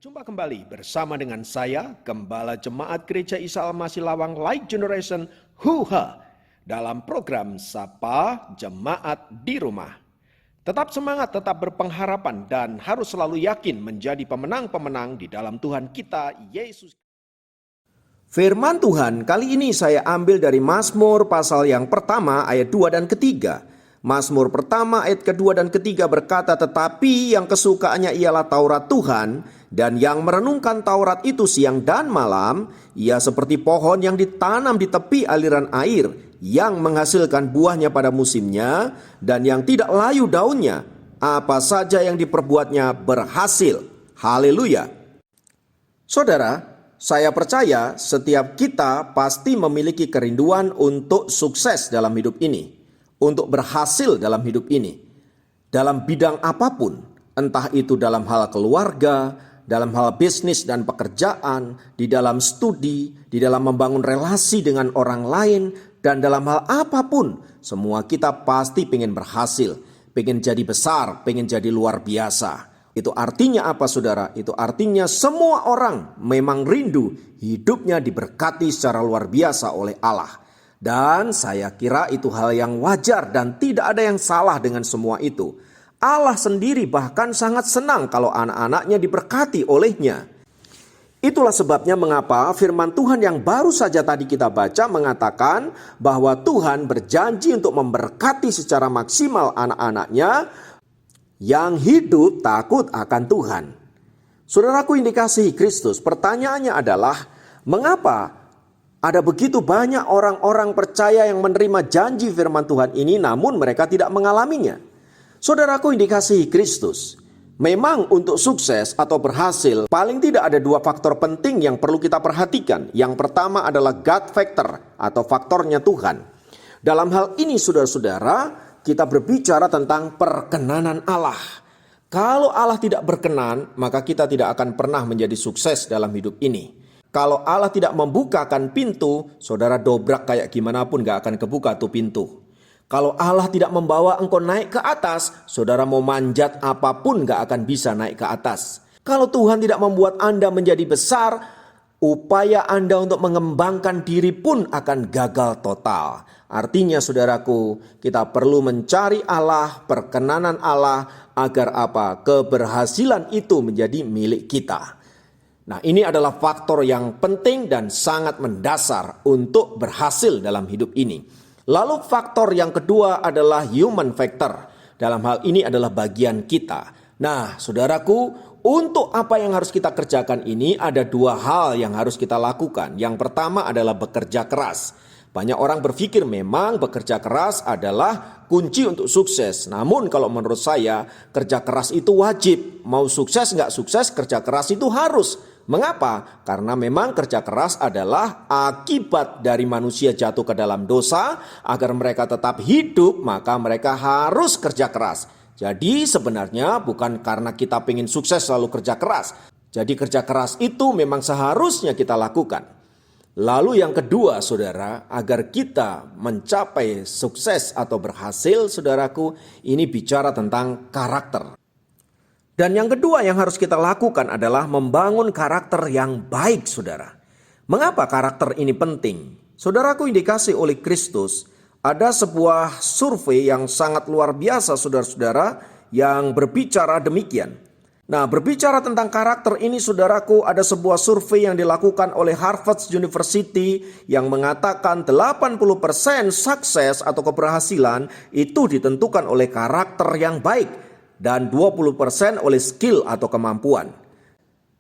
Berjumpa kembali bersama dengan saya, Gembala Jemaat Gereja Isa Al-Masih Lawang Light Generation Huha dalam program Sapa Jemaat di Rumah. Tetap semangat, tetap berpengharapan dan harus selalu yakin menjadi pemenang-pemenang di dalam Tuhan kita Yesus. Firman Tuhan kali ini saya ambil dari Mazmur pasal yang pertama ayat 2 dan ketiga. Mazmur pertama ayat kedua dan ketiga berkata, tetapi yang kesukaannya ialah Taurat Tuhan, dan yang merenungkan Taurat itu siang dan malam, ia seperti pohon yang ditanam di tepi aliran air, yang menghasilkan buahnya pada musimnya, dan yang tidak layu daunnya. Apa saja yang diperbuatnya berhasil. Haleluya. Saudara, saya percaya setiap kita pasti memiliki kerinduan untuk sukses dalam hidup ini, untuk berhasil dalam hidup ini, dalam bidang apapun, entah itu dalam hal keluarga, dalam hal bisnis dan pekerjaan, di dalam studi, di dalam membangun relasi dengan orang lain, dan dalam hal apapun, semua kita pasti pengen berhasil, pengen jadi besar, pengen jadi luar biasa. Itu artinya apa, saudara? Itu artinya semua orang memang rindu hidupnya diberkati secara luar biasa oleh Allah. Dan saya kira itu hal yang wajar dan tidak ada yang salah dengan semua itu. Allah sendiri bahkan sangat senang kalau anak-anaknya diberkati olehnya. Itulah sebabnya mengapa firman Tuhan yang baru saja tadi kita baca mengatakan bahwa Tuhan berjanji untuk memberkati secara maksimal anak-anaknya yang hidup takut akan Tuhan. Saudaraku yang dikasihi Kristus, pertanyaannya adalah mengapa ada begitu banyak orang-orang percaya yang menerima janji firman Tuhan ini namun mereka tidak mengalaminya? Saudaraku yang dikasihi Kristus, memang untuk sukses atau berhasil paling tidak ada dua faktor penting yang perlu kita perhatikan. Yang pertama adalah God factor atau faktornya Tuhan. Dalam hal ini saudara-saudara, kita berbicara tentang perkenanan Allah. Kalau Allah tidak berkenan, maka kita tidak akan pernah menjadi sukses dalam hidup ini. Kalau Allah tidak membukakan pintu, saudara dobrak kayak gimana pun gak akan kebuka tuh pintu. Kalau Allah tidak membawa engkau naik ke atas, saudara mau manjat apapun gak akan bisa naik ke atas. Kalau Tuhan tidak membuat Anda menjadi besar, upaya Anda untuk mengembangkan diri pun akan gagal total. Artinya saudaraku, kita perlu mencari Allah, perkenanan Allah, agar apa? Keberhasilan itu menjadi milik kita. Nah, ini adalah faktor yang penting dan sangat mendasar untuk berhasil dalam hidup ini. Lalu faktor yang kedua adalah human factor. Dalam hal ini adalah bagian kita. Nah, saudaraku, untuk apa yang harus kita kerjakan ini ada dua hal yang harus kita lakukan. Yang pertama adalah bekerja keras. Banyak orang berpikir memang bekerja keras adalah kunci untuk sukses. Namun kalau menurut saya kerja keras itu wajib. Mau sukses nggak sukses kerja keras itu harus. Mengapa? Karena memang kerja keras adalah akibat dari manusia jatuh ke dalam dosa. Agar mereka tetap hidup maka mereka harus kerja keras. Jadi sebenarnya bukan karena kita pengen sukses selalu kerja keras. Jadi kerja keras itu memang seharusnya kita lakukan. Lalu yang kedua saudara, agar kita mencapai sukses atau berhasil saudaraku, ini bicara tentang karakter. Dan yang kedua yang harus kita lakukan adalah membangun karakter yang baik saudara. Mengapa karakter ini penting? Saudaraku yang dikasih oleh Kristus, ada sebuah survei yang sangat luar biasa saudara-saudara yang berbicara demikian. Nah, berbicara tentang karakter ini saudaraku, ada sebuah survei yang dilakukan oleh Harvard University yang mengatakan 80% sukses atau keberhasilan itu ditentukan oleh karakter yang baik dan 20% oleh skill atau kemampuan.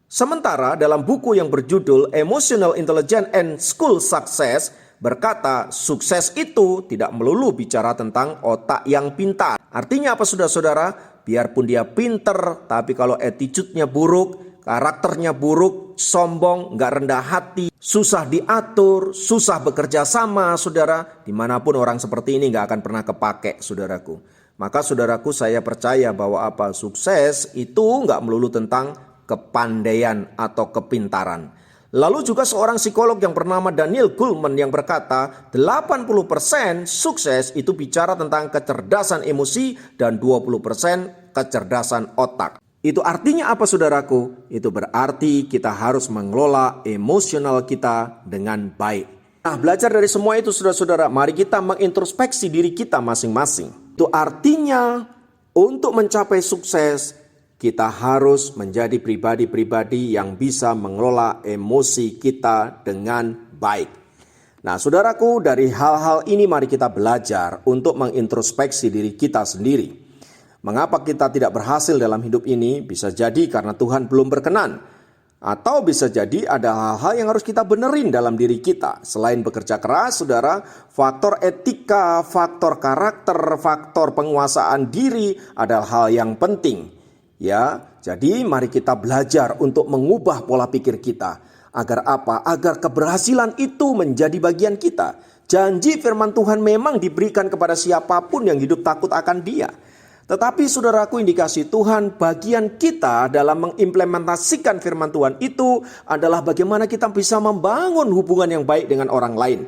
Sementara dalam buku yang berjudul Emotional Intelligence and School Success berkata sukses itu tidak melulu bicara tentang otak yang pintar. Artinya apa saudara-saudara? Biarpun dia pinter, tapi kalau attitude-nya buruk, karakternya buruk, sombong, gak rendah hati, susah diatur, susah bekerja sama, saudara. Dimanapun orang seperti ini gak akan pernah kepake, saudaraku. Maka saudaraku saya percaya bahwa apa? Sukses itu gak melulu tentang kepandaian atau kepintaran. Lalu juga seorang psikolog yang bernama Daniel Goleman yang berkata 80% sukses itu bicara tentang kecerdasan emosi dan 20% kecerdasan otak. Itu artinya apa saudaraku? Itu berarti kita harus mengelola emosional kita dengan baik. Nah, belajar dari semua itu saudara-saudara, mari kita mengintrospeksi diri kita masing-masing. Itu artinya untuk mencapai sukses, kita harus menjadi pribadi-pribadi yang bisa mengelola emosi kita dengan baik. Nah, saudaraku, dari hal-hal ini mari kita belajar untuk mengintrospeksi diri kita sendiri. Mengapa kita tidak berhasil dalam hidup ini? Bisa jadi karena Tuhan belum berkenan. Atau bisa jadi ada hal-hal yang harus kita benerin dalam diri kita. Selain bekerja keras, saudara, faktor etika, faktor karakter, faktor penguasaan diri adalah hal yang penting. Ya, jadi mari kita belajar untuk mengubah pola pikir kita. Agar apa? Agar keberhasilan itu menjadi bagian kita. Janji firman Tuhan memang diberikan kepada siapapun yang hidup takut akan Dia. Tetapi saudaraku, indikasi Tuhan bagian kita dalam mengimplementasikan firman Tuhan itu adalah bagaimana kita bisa membangun hubungan yang baik dengan orang lain.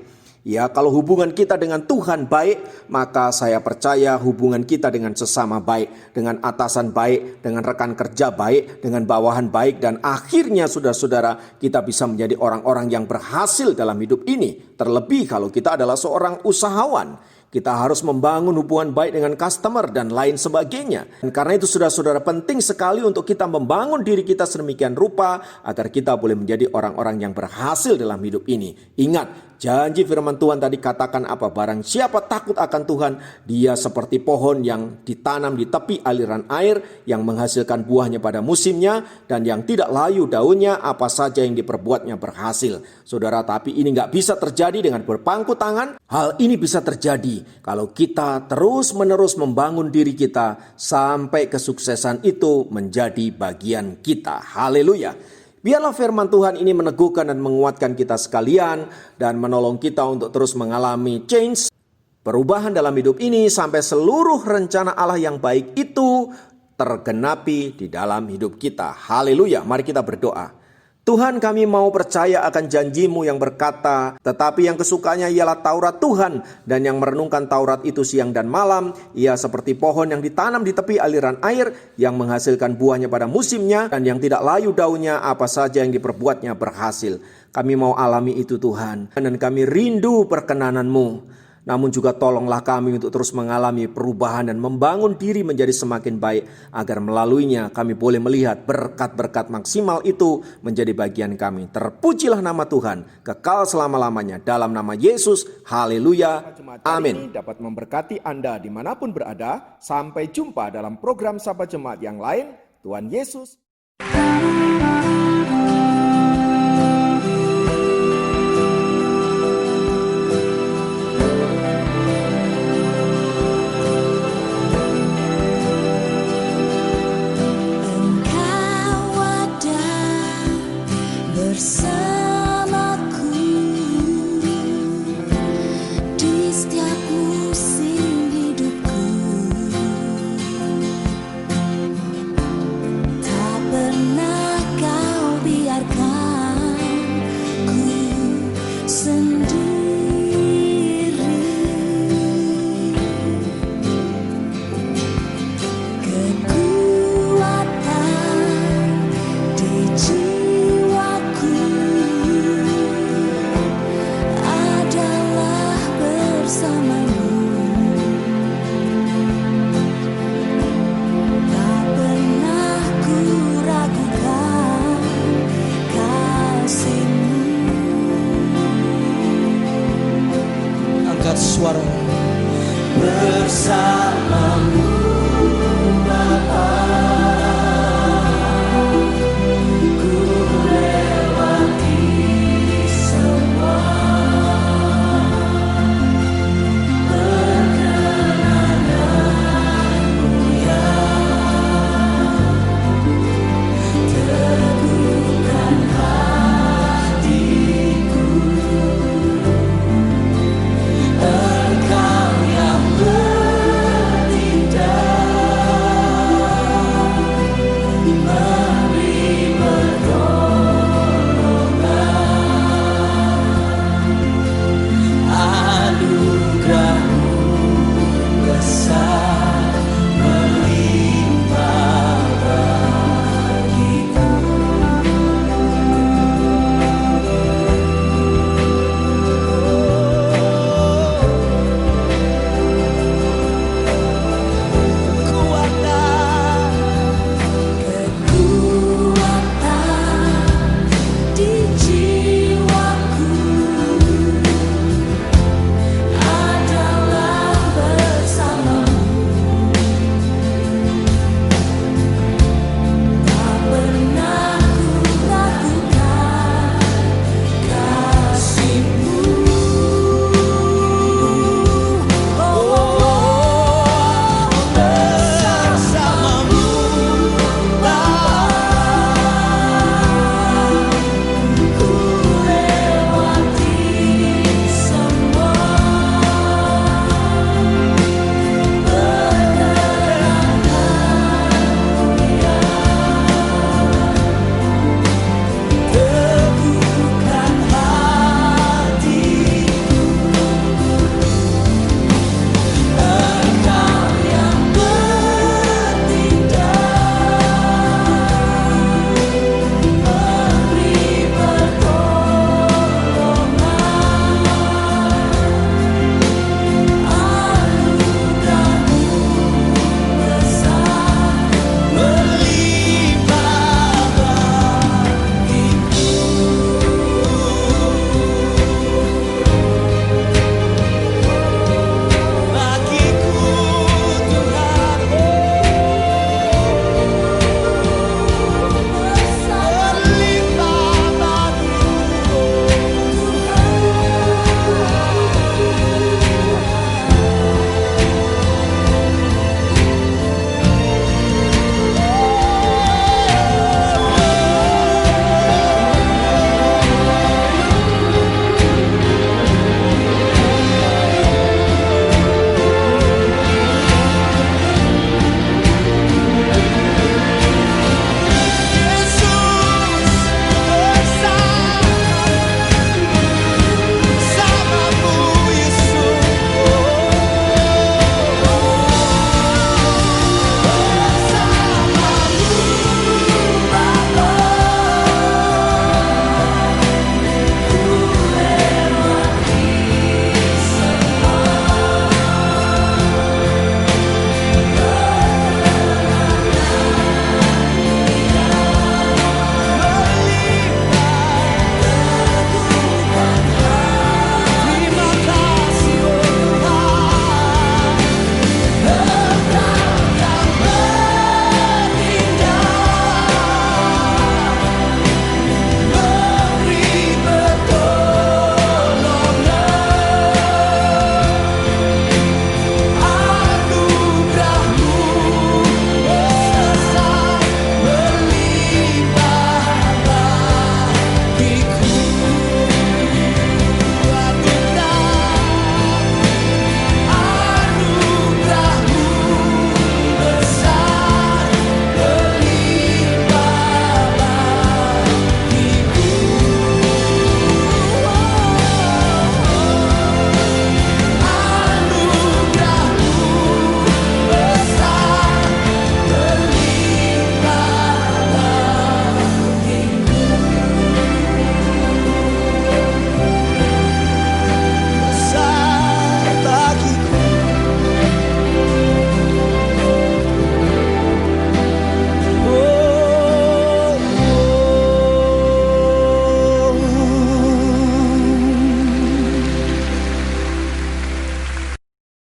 Ya, kalau hubungan kita dengan Tuhan baik, maka saya percaya hubungan kita dengan sesama baik, dengan atasan baik, dengan rekan kerja baik, dengan bawahan baik, dan akhirnya saudara-saudara kita bisa menjadi orang-orang yang berhasil dalam hidup ini. Terlebih kalau kita adalah seorang usahawan. Kita harus membangun hubungan baik dengan customer dan lain sebagainya. Dan karena itu saudara-saudara, penting sekali untuk kita membangun diri kita sedemikian rupa agar kita boleh menjadi orang-orang yang berhasil dalam hidup ini. Ingat, janji firman Tuhan tadi katakan apa? Barang siapa takut akan Tuhan, dia seperti pohon yang ditanam di tepi aliran air, yang menghasilkan buahnya pada musimnya, dan yang tidak layu daunnya, apa saja yang diperbuatnya berhasil. Saudara, tapi ini nggak bisa terjadi dengan berpangku tangan. Hal ini bisa terjadi kalau kita terus-menerus membangun diri kita sampai kesuksesan itu menjadi bagian kita. Haleluya. Biarlah firman Tuhan ini meneguhkan dan menguatkan kita sekalian dan menolong kita untuk terus mengalami change, perubahan dalam hidup ini sampai seluruh rencana Allah yang baik itu tergenapi di dalam hidup kita. Haleluya. Mari kita berdoa. Tuhan, kami mau percaya akan janji-Mu yang berkata, tetapi yang kesukanya ialah Taurat Tuhan, dan yang merenungkan Taurat itu siang dan malam, ia seperti pohon yang ditanam di tepi aliran air, yang menghasilkan buahnya pada musimnya, dan yang tidak layu daunnya, apa saja yang diperbuatnya berhasil. Kami mau alami itu Tuhan, dan kami rindu perkenanan-Mu. Namun juga tolonglah kami untuk terus mengalami perubahan dan membangun diri menjadi semakin baik, agar melaluinya kami boleh melihat berkat-berkat maksimal itu menjadi bagian kami. Terpujilah nama Tuhan kekal selama-lamanya, dalam nama Yesus. Haleluya. Amin. Dapat memberkati Anda dimanapun berada. Sampai jumpa dalam program Sapa Jemaat yang lain. Tuhan Yesus.